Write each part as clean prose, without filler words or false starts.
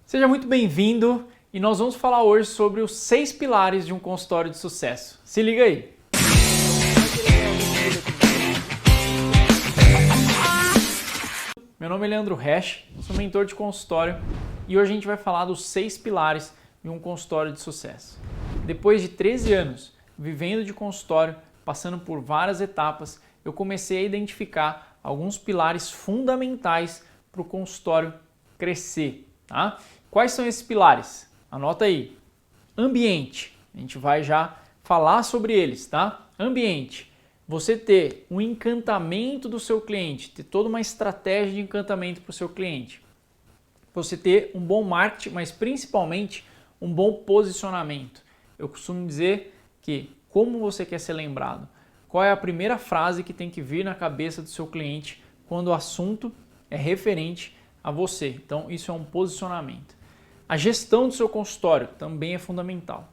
Seja muito bem-vindo e nós vamos falar hoje sobre os 6 pilares de um consultório de sucesso. Se liga aí! Meu nome é Leandro Resch, sou mentor de consultório e hoje a gente vai falar dos 6 pilares de um consultório de sucesso. Depois de 13 anos vivendo de consultório, passando por várias etapas, eu comecei a identificar alguns pilares fundamentais para o consultório crescer. Tá? Quais são esses pilares? Anota aí. Ambiente. A gente vai já falar sobre eles, tá? Ambiente. Você ter um encantamento do seu cliente, ter toda uma estratégia de encantamento para o seu cliente. Você ter um bom marketing, mas principalmente um bom posicionamento. Eu costumo dizer que como você quer ser lembrado? Qual é a primeira frase que tem que vir na cabeça do seu cliente quando o assunto é referente a você? Então, isso é um posicionamento. A gestão do seu consultório também é fundamental.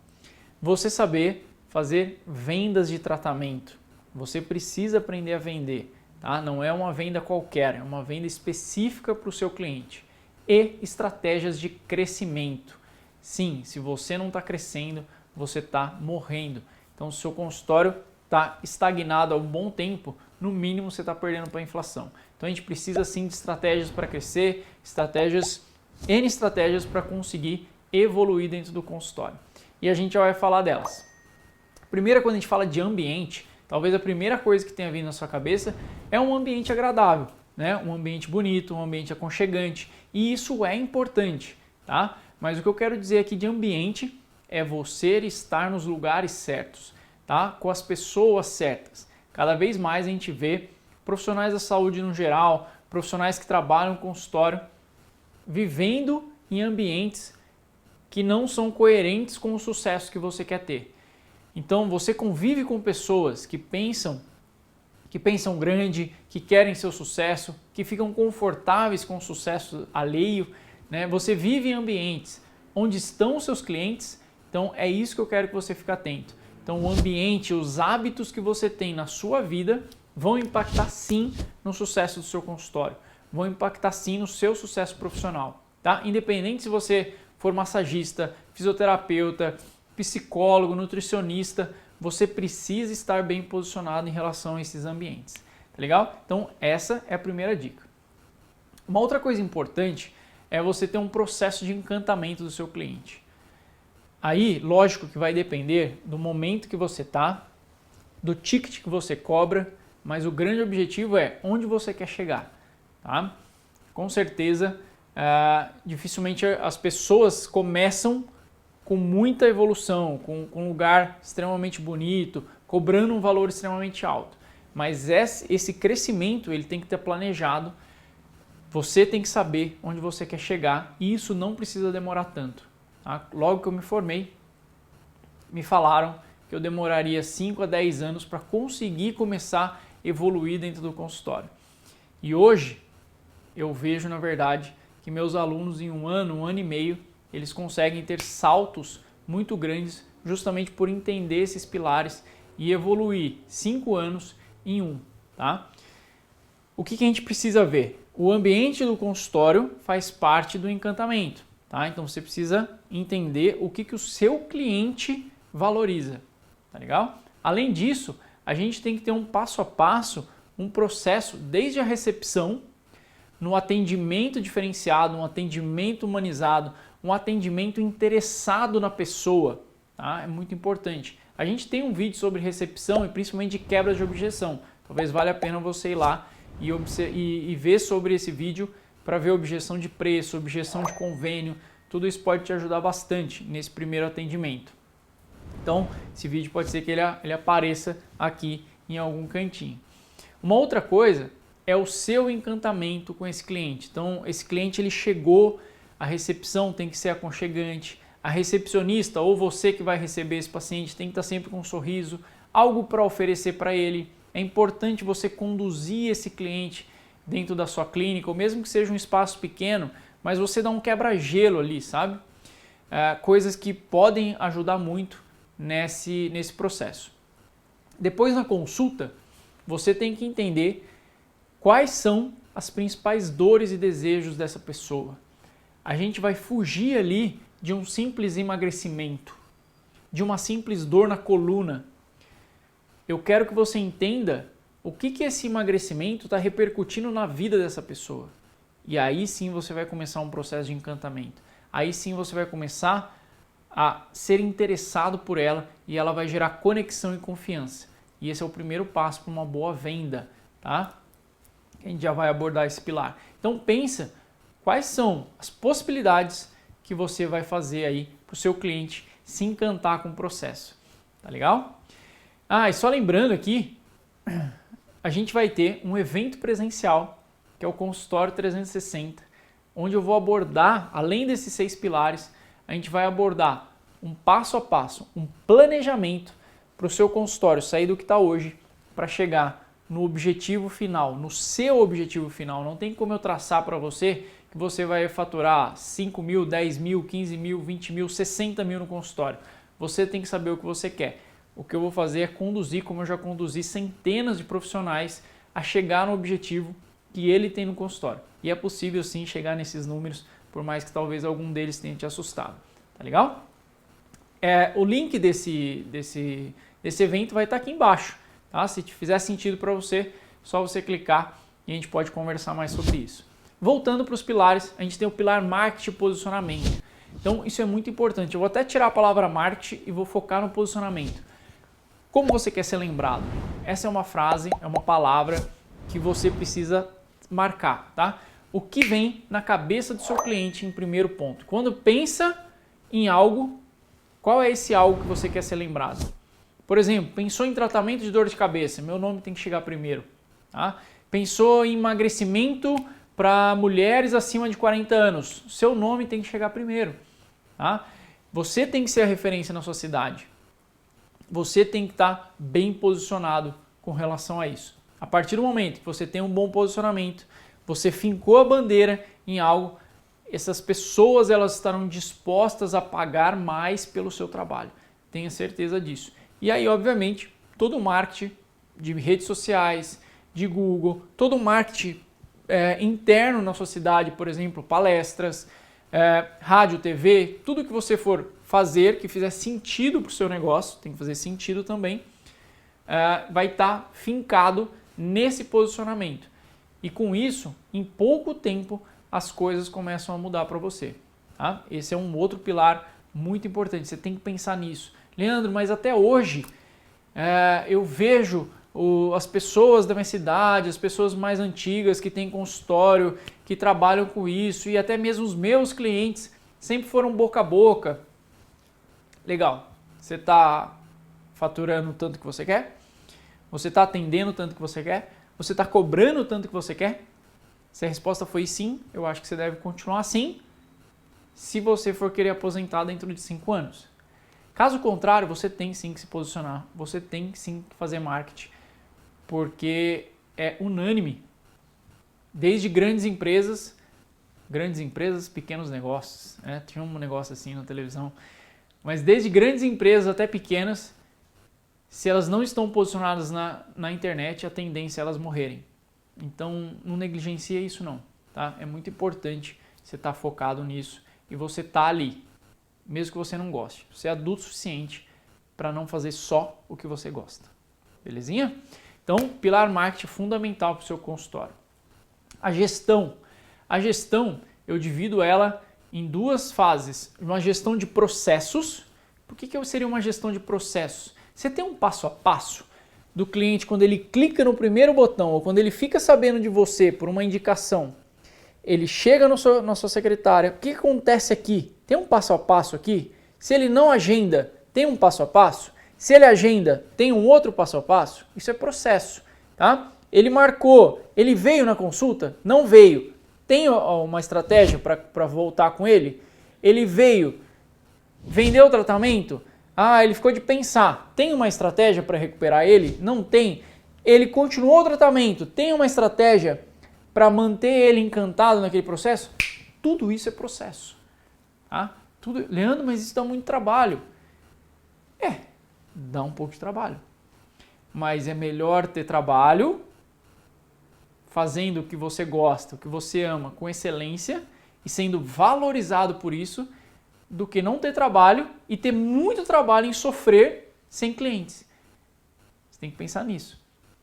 Você saber fazer vendas de tratamento. Você precisa aprender a vender, tá? Não é uma venda qualquer, é uma venda específica para o seu cliente. E estratégias de crescimento. Sim, se você não está crescendo, você está morrendo. Então, se o seu consultório está estagnado há um bom tempo, no mínimo você está perdendo para a inflação. Então, a gente precisa sim de estratégias para crescer, N estratégias para conseguir evoluir dentro do consultório. E a gente já vai falar delas. Primeiro, quando a gente fala de ambiente, talvez a primeira coisa que tenha vindo na sua cabeça é um ambiente agradável, né? Um ambiente bonito, um ambiente aconchegante. E isso é importante, tá? Mas o que eu quero dizer aqui de ambiente é você estar nos lugares certos, tá? Com as pessoas certas. Cada vez mais a gente vê profissionais da saúde no geral, profissionais que trabalham no consultório, vivendo em ambientes que não são coerentes com o sucesso que você quer ter. Então você convive com pessoas que pensam grande, que querem seu sucesso, que ficam confortáveis com o sucesso alheio, né? Você vive em ambientes onde estão os seus clientes, então é isso que eu quero que você fique atento. Então o ambiente, os hábitos que você tem na sua vida vão impactar sim no sucesso do seu consultório. Vão impactar sim no seu sucesso profissional, tá? Independente se você for massagista, fisioterapeuta, psicólogo, nutricionista, você precisa estar bem posicionado em relação a esses ambientes, tá legal? Então essa é a primeira dica. Uma outra coisa importante é você ter um processo de encantamento do seu cliente. Aí, lógico que vai depender do momento que você está, do ticket que você cobra, mas o grande objetivo é onde você quer chegar. Tá? Com certeza, dificilmente as pessoas começam com muita evolução, com um lugar extremamente bonito, cobrando um valor extremamente alto. Mas esse crescimento ele tem que ter planejado, você tem que saber onde você quer chegar e isso não precisa demorar tanto. Tá? Logo que eu me formei, me falaram que eu demoraria 5 a 10 anos para conseguir começar a evoluir dentro do consultório. E hoje, eu vejo, na verdade, que meus alunos em um ano e meio, eles conseguem ter saltos muito grandes justamente por entender esses pilares e evoluir 5 anos em um. Tá? O que a gente precisa ver? O ambiente do consultório faz parte do encantamento. Tá? Então você precisa entender o que o seu cliente valoriza. Tá legal? Além disso, a gente tem que ter um passo a passo, um processo desde a recepção, no atendimento diferenciado, um atendimento humanizado, um atendimento interessado na pessoa, tá? É muito importante. A gente tem um vídeo sobre recepção e principalmente de quebra de objeção. Talvez valha a pena você ir lá e ver sobre esse vídeo para ver objeção de preço, objeção de convênio. Tudo isso pode te ajudar bastante nesse primeiro atendimento. Então, esse vídeo pode ser que ele apareça aqui em algum cantinho. Uma outra coisa é o seu encantamento com esse cliente. Então, esse cliente ele chegou, a recepção tem que ser aconchegante, a recepcionista ou você que vai receber esse paciente tem que estar sempre com um sorriso, algo para oferecer para ele. É importante você conduzir esse cliente dentro da sua clínica, ou mesmo que seja um espaço pequeno, mas você dá um quebra-gelo ali, sabe? Coisas que podem ajudar muito nesse processo. Depois na consulta, você tem que entender quais são as principais dores e desejos dessa pessoa. A gente vai fugir ali de um simples emagrecimento, de uma simples dor na coluna. Eu quero que você entenda o que esse emagrecimento está repercutindo na vida dessa pessoa. E aí sim você vai começar um processo de encantamento. Aí sim você vai começar a ser interessado por ela e ela vai gerar conexão e confiança. E esse é o primeiro passo para uma boa venda, tá? A gente já vai abordar esse pilar. Então pensa quais são as possibilidades que você vai fazer aí para o seu cliente se encantar com o processo. Tá legal? E só lembrando aqui, a gente vai ter um evento presencial, que é o Consultório 360, onde eu vou abordar, além desses 6 pilares, a gente vai abordar um passo a passo, um planejamento para o seu consultório sair do que está hoje para chegar no objetivo final, no seu objetivo final. Não tem como eu traçar para você que você vai faturar 5 mil, 10 mil, 15 mil, 20 mil, 60 mil no consultório. Você tem que saber o que você quer. O que eu vou fazer é conduzir, como eu já conduzi centenas de profissionais, a chegar no objetivo que ele tem no consultório. E é possível sim chegar nesses números, por mais que talvez algum deles tenha te assustado. Tá legal? O link desse evento vai estar aqui embaixo. Tá? Se fizer sentido para você, só você clicar e a gente pode conversar mais sobre isso. Voltando para os pilares, a gente tem o pilar marketing e posicionamento. Então isso é muito importante. Eu vou até tirar a palavra marketing e vou focar no posicionamento. Como você quer ser lembrado? Essa é uma frase, é uma palavra que você precisa marcar, tá? O que vem na cabeça do seu cliente em primeiro ponto? Quando pensa em algo, qual é esse algo que você quer ser lembrado? Por exemplo, pensou em tratamento de dor de cabeça, meu nome tem que chegar primeiro, tá? Pensou em emagrecimento para mulheres acima de 40 anos, seu nome tem que chegar primeiro, tá? Você tem que ser a referência na sua cidade. Você tem que estar bem posicionado com relação a isso. A partir do momento que você tem um bom posicionamento, você fincou a bandeira em algo, essas pessoas elas estarão dispostas a pagar mais pelo seu trabalho. Tenha certeza disso. E aí, obviamente, todo o marketing de redes sociais, de Google, todo o marketing interno na sua cidade, por exemplo, palestras, rádio, TV, tudo que você for fazer, que fizer sentido para o seu negócio, tem que fazer sentido também, vai estar fincado nesse posicionamento. E com isso, em pouco tempo, as coisas começam a mudar para você. Tá? Esse é um outro pilar muito importante, você tem que pensar nisso. Leandro, mas até hoje eu vejo as pessoas da minha cidade, as pessoas mais antigas que têm consultório, que trabalham com isso, e até mesmo os meus clientes sempre foram boca a boca. Legal, você está faturando o tanto que você quer? Você está atendendo o tanto que você quer? Você está cobrando o tanto que você quer? Se a resposta foi sim, eu acho que você deve continuar assim, se você for querer aposentar dentro de 5 anos. Caso contrário, você tem sim que se posicionar, você tem sim que fazer marketing, porque é unânime, desde grandes empresas, pequenos negócios, tinha um negócio assim na televisão, mas desde grandes empresas até pequenas, se elas não estão posicionadas na internet, a tendência é elas morrerem. Então, não negligencia isso não, tá? É muito importante você estar focado nisso e você estar ali, mesmo que você não goste. Você é adulto o suficiente para não fazer só o que você gosta. Belezinha? Então, pilar marketing fundamental para o seu consultório. A gestão. A gestão, eu divido ela em 2 fases. Uma gestão de processos. Por que seria uma gestão de processos? Você tem um passo a passo do cliente quando ele clica no primeiro botão ou quando ele fica sabendo de você por uma indicação. Ele chega na sua secretária. O que acontece aqui? Tem um passo a passo aqui? Se ele não agenda, tem um passo a passo? Se ele agenda, tem um outro passo a passo? Isso é processo, tá? Ele marcou, ele veio na consulta? Não veio. Tem uma estratégia para voltar com ele? Ele veio, vendeu o tratamento? Ele ficou de pensar. Tem uma estratégia para recuperar ele? Não tem. Ele continuou o tratamento? Tem uma estratégia para manter ele encantado naquele processo? Tudo isso é processo. Tá? Leandro, mas isso dá muito trabalho. Dá um pouco de trabalho. Mas é melhor ter trabalho fazendo o que você gosta, o que você ama, com excelência, e sendo valorizado por isso, do que não ter trabalho e ter muito trabalho em sofrer sem clientes. Você tem que pensar nisso,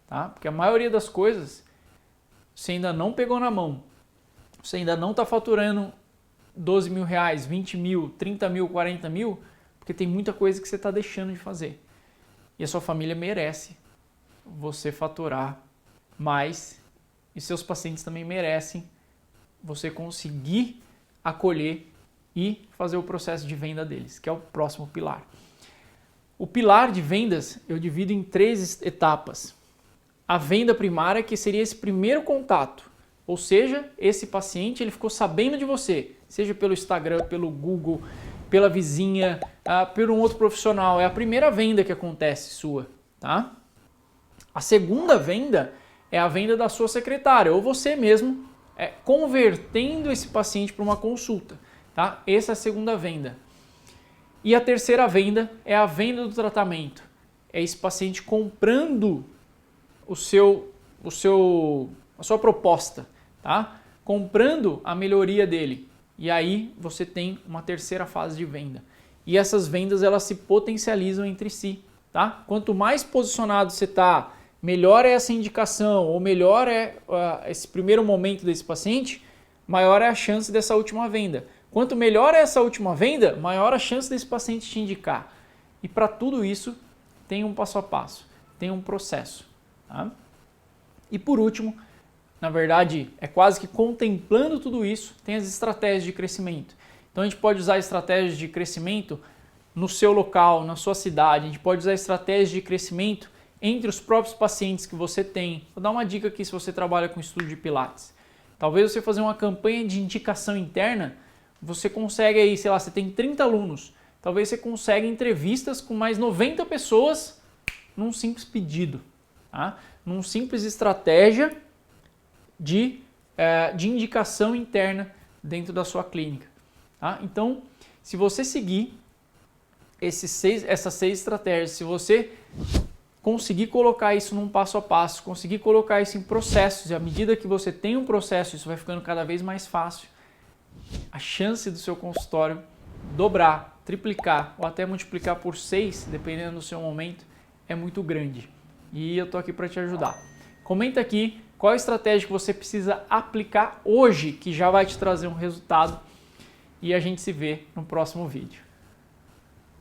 tá? Porque a maioria das coisas você ainda não pegou na mão, você ainda não está faturando 12 mil reais, 20 mil, 30 mil, 40 mil, porque tem muita coisa que você está deixando de fazer. E a sua família merece você faturar mais e seus pacientes também merecem você conseguir acolher e fazer o processo de venda deles, que é o próximo pilar. O pilar de vendas eu divido em 3 etapas. A venda primária, que seria esse primeiro contato, ou seja, esse paciente ele ficou sabendo de você, seja pelo Instagram, pelo Google, pela vizinha, por um outro profissional. É a primeira venda que acontece sua, tá? A segunda venda é a venda da sua secretária, ou você mesmo convertendo esse paciente para uma consulta, tá? Essa é a segunda venda. E a terceira venda é a venda do tratamento. É esse paciente comprando a sua proposta, tá? Comprando a melhoria dele. E aí você tem uma terceira fase de venda. E essas vendas elas se potencializam entre si, tá? Quanto mais posicionado você está, melhor é essa indicação ou melhor é esse primeiro momento desse paciente, maior é a chance dessa última venda. Quanto melhor é essa última venda, maior a chance desse paciente te indicar. E para tudo isso tem um passo a passo, tem um processo, tá? E por último, na verdade, é quase que contemplando tudo isso, tem as estratégias de crescimento. Então a gente pode usar estratégias de crescimento no seu local, na sua cidade, a gente pode usar estratégias de crescimento entre os próprios pacientes que você tem. Vou dar uma dica aqui se você trabalha com estudo de Pilates. Talvez você fazer uma campanha de indicação interna, você consegue aí, sei lá, você tem 30 alunos, talvez você consiga entrevistas com mais 90 pessoas num simples pedido, tá? Num simples estratégia de indicação interna dentro da sua clínica, tá? Então, se você seguir essas 6 estratégias, se você conseguir colocar isso num passo a passo, conseguir colocar isso em processos, e à medida que você tem um processo, isso vai ficando cada vez mais fácil, a chance do seu consultório dobrar, triplicar ou até multiplicar por 6, dependendo do seu momento, é muito grande. E eu tô aqui para te ajudar. Comenta aqui qual a estratégia que você precisa aplicar hoje, que já vai te trazer um resultado, e a gente se vê no próximo vídeo.